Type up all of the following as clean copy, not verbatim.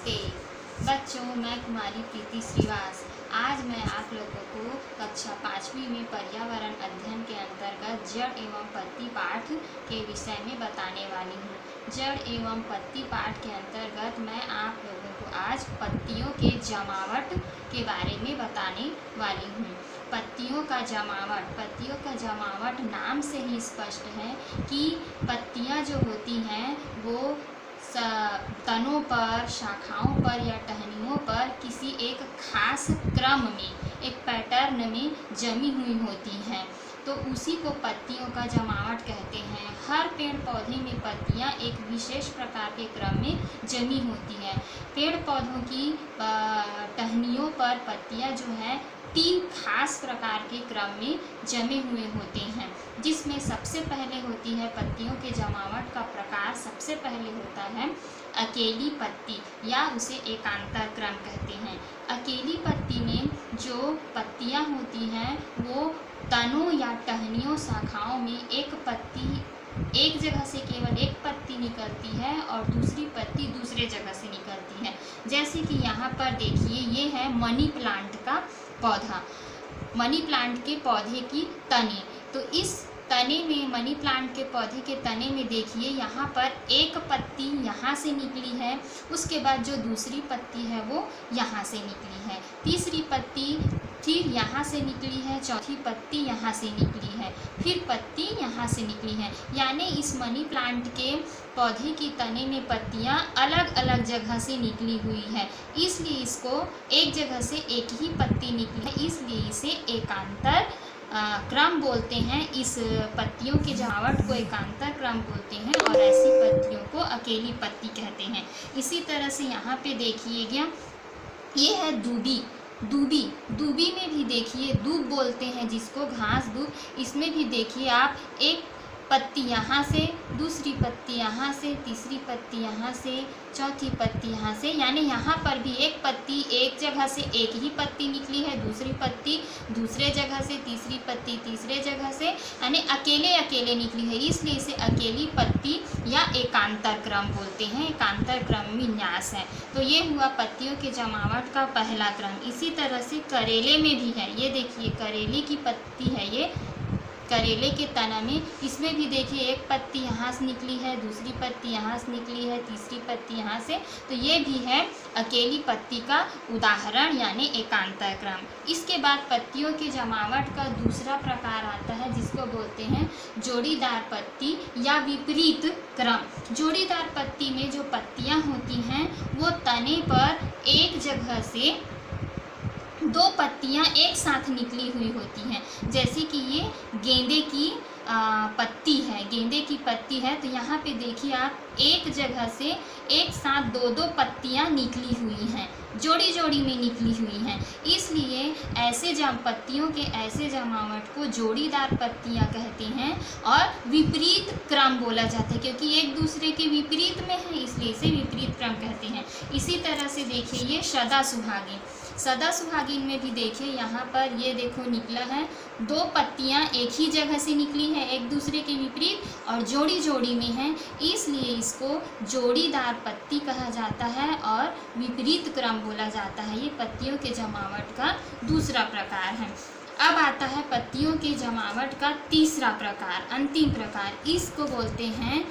नमस्ते बच्चों, मैं कुमारी प्रीति श्रीवास। आज मैं आप लोगों को कक्षा 5वीं में पर्यावरण अध्ययन के अंतर्गत जड़ एवं पत्ती पाठ के विषय में बताने वाली हूँ। जड़ एवं पत्ती पाठ के अंतर्गत मैं आप लोगों को आज पत्तियों के जमावट के बारे में बताने वाली हूँ। पत्तियों का जमावट नाम से ही स्पष्ट है कि पत्तियाँ जो होती हैं वो तनों पर, शाखाओं पर या टहनियों पर किसी एक खास क्रम में, एक पैटर्न में जमी हुई होती हैं, तो उसी को पत्तियों का जमावट कहते हैं। हर पेड़ पौधे में पत्तियां एक विशेष प्रकार के क्रम में जमी होती हैं। पेड़ पौधों की टहनियों पर पत्तियां जो है 3 खास प्रकार के क्रम में जमे हुए होते हैं, जिसमें सबसे पहले होती है पत्तियों के जमावट का प्रकार। सबसे पहले होता है अकेली पत्ती या उसे एकांतर क्रम कहते हैं। अकेली पत्ती में जो पत्तियां होती हैं वो तनों या टहनियों, शाखाओं में एक जगह से केवल एक पत्ती निकलती है और दूसरी पत्ती दूसरे जगह से निकलती है। जैसे कि यहाँ पर देखिए, ये है मनी प्लांट का पौधा, मनी प्लांट के पौधे की तने। तो इस तने में, मनी प्लांट के पौधे के तने में देखिए, यहाँ पर एक पत्ती यहाँ से निकली है, उसके बाद जो दूसरी पत्ती है वो यहाँ से निकली है, तीसरी पत्ती फिर यहाँ से निकली है, चौथी पत्ती यहाँ से निकली है, फिर पत्ती यहाँ से निकली है। यानी इस मनी प्लांट के पौधे की तने में पत्तियाँ अलग अलग जगह से निकली हुई है, इसलिए इसको एक जगह से एक ही पत्ती निकली है, इसलिए इसे एकांतर क्रम बोलते हैं। इस पत्तियों के जमावट को एकांतर क्रम बोलते हैं और ऐसी पत्तियों को अकेली पत्ती कहते हैं। इसी तरह से यहाँ पे देखिएगा, ये है दूबी में भी देखिए, दूब बोलते हैं जिसको, घास दूब। इसमें भी देखिए आप, एक पत्ती यहाँ से, दूसरी पत्ती यहाँ से, तीसरी पत्ती यहाँ से, चौथी पत्ती यहाँ से, यानी यहाँ पर भी एक पत्ती एक जगह से एक ही पत्ती निकली है, दूसरी पत्ती दूसरे जगह से, तीसरी पत्ती तीसरे जगह से, यानी अकेले अकेले निकली है, इसलिए इसे अकेली पत्ती या एकांतर क्रम बोलते हैं। एकांतर क्रम विन्यास है। तो ये हुआ पत्तियों के जमावट का पहला क्रम। इसी तरह से करेले में भी है, ये देखिए करेले की पत्ती है, ये करेले के तना में, इसमें भी देखिए एक पत्ती यहाँ से निकली है, दूसरी पत्ती यहाँ से निकली है, तीसरी पत्ती यहाँ से, तो ये भी है अकेली पत्ती का उदाहरण, यानी एकांतर क्रम। इसके बाद पत्तियों के जमावट का दूसरा प्रकार आता है जिसको बोलते हैं जोड़ीदार पत्ती या विपरीत क्रम। जोड़ीदार पत्ती में जो पत्तियाँ होती हैं वो तने पर एक जगह से 2 पत्तियां एक साथ निकली हुई होती हैं। जैसे कि ये गेंदे की पत्ती है, तो यहाँ पे देखिए आप, एक जगह से एक साथ 2-2 पत्तियां निकली हुई हैं, जोड़ी जोड़ी में निकली हुई हैं, इसलिए ऐसे पत्तियों के ऐसे जमावट को जोड़ीदार पत्तियां कहते हैं और विपरीत क्रम बोला जाता है, क्योंकि एक दूसरे के विपरीत में है, इसलिए इसे विपरीत क्रम कहते हैं। इसी तरह से देखिए, ये सदा सुहागिन में भी देखिए, यहाँ पर ये देखो निकला है, 2 पत्तियाँ एक ही जगह से निकली है, एक दूसरे के विपरीत और जोड़ी जोड़ी में है, इसलिए इसको जोड़ीदार पत्ती कहा जाता है और विपरीत क्रम बोला जाता है। ये पत्तियों के जमावट का दूसरा प्रकार है। अब आता है पत्तियों के जमावट का तीसरा प्रकार, अंतिम प्रकार। इसको बोलते हैं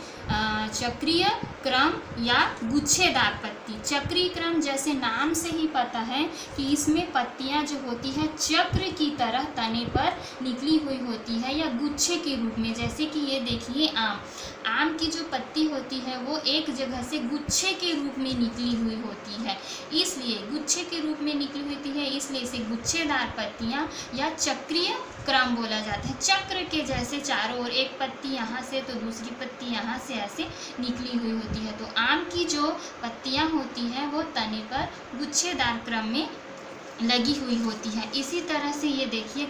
चक्रीय क्रम या गुच्छेदार पत्ती। चक्रीय क्रम, जैसे नाम से ही पता है कि इसमें पत्तियां जो होती हैं चक्र की तरह तने पर निकली हुई होती है या गुच्छे के रूप में। जैसे कि ये देखिए आम की जो पत्ती होती है वो एक जगह से गुच्छे के रूप में निकली हुई होती है, इसलिए गुच्छे के रूप में निकली होती है, इसलिए इसे गुच्छेदार पत्तियां या चक्रीय क्रम बोला जाता है। चक्र के जैसे चारों ओर एक पत्ती यहाँ से तो दूसरी पत्ती यहाँ से ऐसे निकली हुई होती है। तो आम की जो पत्तियाँ होती हैं वो तने पर गुच्छेदार क्रम में लगी हुई होती है। इसी तरह से ये देखिए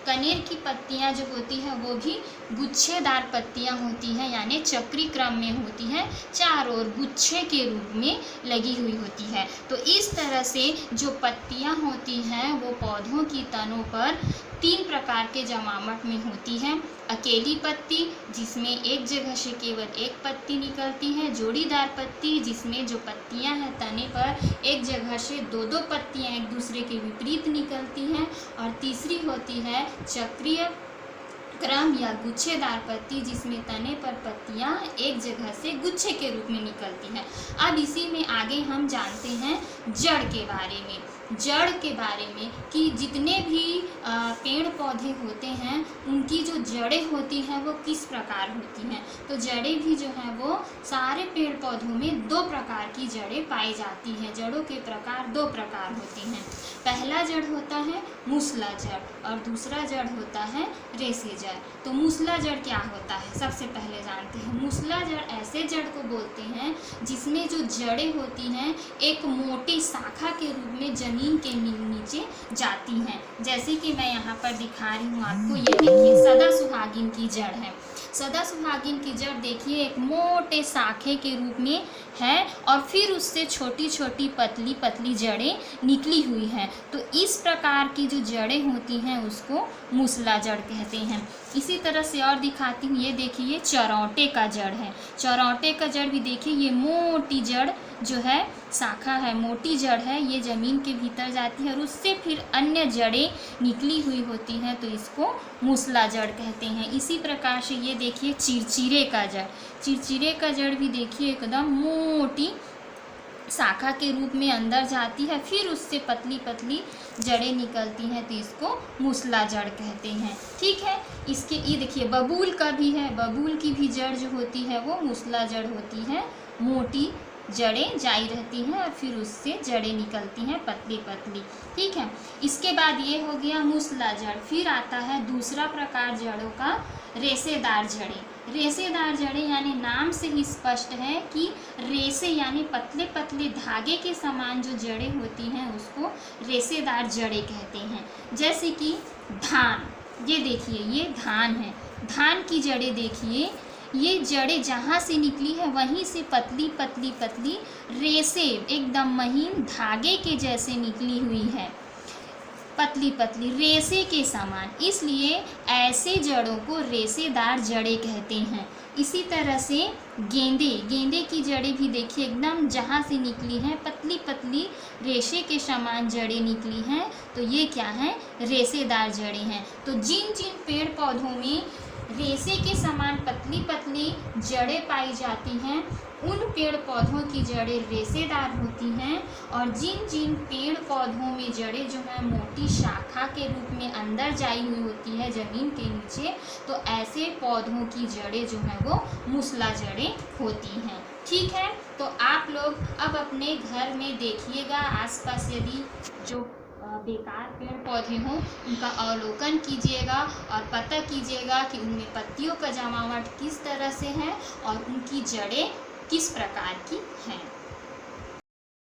कनेर की पत्तियां जो होती हैं वो भी गुच्छेदार पत्तियां होती हैं, यानी चक्री क्रम में होती हैं, चारों ओर गुच्छे के रूप में लगी हुई होती है। तो इस तरह से जो पत्तियां होती हैं वो पौधों की तनों पर 3 प्रकार के जमावट में होती हैं। अकेली पत्ती जिसमें एक जगह से केवल एक पत्ती निकलती है, जोड़ीदार पत्ती जिसमें जो पत्तियां हैं तने पर एक जगह से दो दो पत्तियां एक दूसरे के विपरीत निकलती हैं, और तीसरी होती है चक्रीय क्रम या गुच्छेदार पत्ती जिसमें तने पर पत्तियां एक जगह से गुच्छे के रूप में निकलती हैं। अब इसी में आगे हम जानते हैं जड़ के बारे में। जड़ के बारे में कि जितने भी पेड़ पौधे होते हैं उनकी जो जड़ें होती हैं वो किस प्रकार होती हैं। तो जड़ें भी जो हैं वो सारे पेड़ पौधों में दो प्रकार की जड़ें पाई जाती हैं। जड़ों के प्रकार दो प्रकार होते हैं। पहला जड़ होता है मूसला जड़ और दूसरा जड़ होता है रेशे जड़। तो मूसला जड़ क्या होता है, सबसे पहले जानते हैं। मूसला जड़ ऐसे जड़ को बोलते हैं जिसमें जो जड़ें होती हैं एक मोटी शाखा के रूप में जमीन के नीचे जाती हैं। जैसे कि मैं यहाँ पर दिखा रही हूँ आपको, ये देखिए सदासुहागिन की जड़ है। सदासुहागिन की जड़ देखिए एक मोटे शाखे के रूप में है और फिर उससे छोटी छोटी पतली पतली जड़ें निकली हुई हैं। तो इस प्रकार की जो जड़ें होती हैं उसको मूसला जड़ कहते हैं। इसी तरह से और दिखाती हूँ, ये देखिए चरौटे का जड़ है। चरौटे का जड़ भी देखिए, ये मोटी जड़ जो है शाखा है, मोटी जड़ है, ये ज़मीन के भीतर जाती है और उससे फिर अन्य जड़ें निकली हुई होती हैं, तो इसको मूसला जड़ कहते हैं। इसी प्रकार से ये देखिए चिरचिरे का जड़। चिरचिरे का जड़ भी देखिए एकदम मोटी शाखा के रूप में अंदर जाती है, फिर उससे पतली पतली जड़ें निकलती हैं, तो इसको मूसला जड़ कहते हैं। ठीक है, इसके ये देखिए बबूल का भी है। बबूल की भी जड़ जो होती है वो मूसला जड़ होती है। मोटी जड़ें जाई रहती हैं और फिर उससे जड़ें निकलती हैं पतली पतली। ठीक है, इसके बाद ये हो गया मूसला जड़। फिर आता है दूसरा प्रकार जड़ों का, रेशेदार जड़ें। रेशेदार जड़ें यानी नाम से ही स्पष्ट है कि रेशे यानी पतले पतले धागे के समान जो जड़ें होती हैं उसको रेशेदार जड़ें कहते हैं। जैसे कि धान, ये देखिए ये धान है। धान की जड़ें देखिए, ये जड़ें जहाँ से निकली है वहीं से पतली पतली पतली रेशे एकदम महीन धागे के जैसे निकली हुई है, पतली पतली रेशे के समान, इसलिए ऐसे जड़ों को रेशेदार जड़ें कहते हैं। इसी तरह से गेंदे की जड़ें भी देखिए एकदम जहाँ से निकली हैं पतली पतली रेशे के समान जड़ें निकली हैं, तो ये क्या है, रेशेदार जड़ें हैं। तो जिन जिन पेड़ पौधों में रेशे के समान पतली पतली जड़ें पाई जाती हैं उन पेड़ पौधों की जड़ें रेशेदार होती हैं, और जिन जिन पेड़ पौधों में जड़ें जो है मोटी शाखा के रूप में अंदर जाई हुई होती है ज़मीन के नीचे, तो ऐसे पौधों की जड़ें जो हैं वो मूसला जड़ें होती हैं। ठीक है, तो आप लोग अब अपने घर में देखिएगा आसपास यदि जो बेकार पेड़ पौधे हों उनका अवलोकन कीजिएगा और पता कीजिएगा कि उनमें पत्तियों का जमावट किस तरह से है और उनकी जड़ें किस प्रकार की हैं।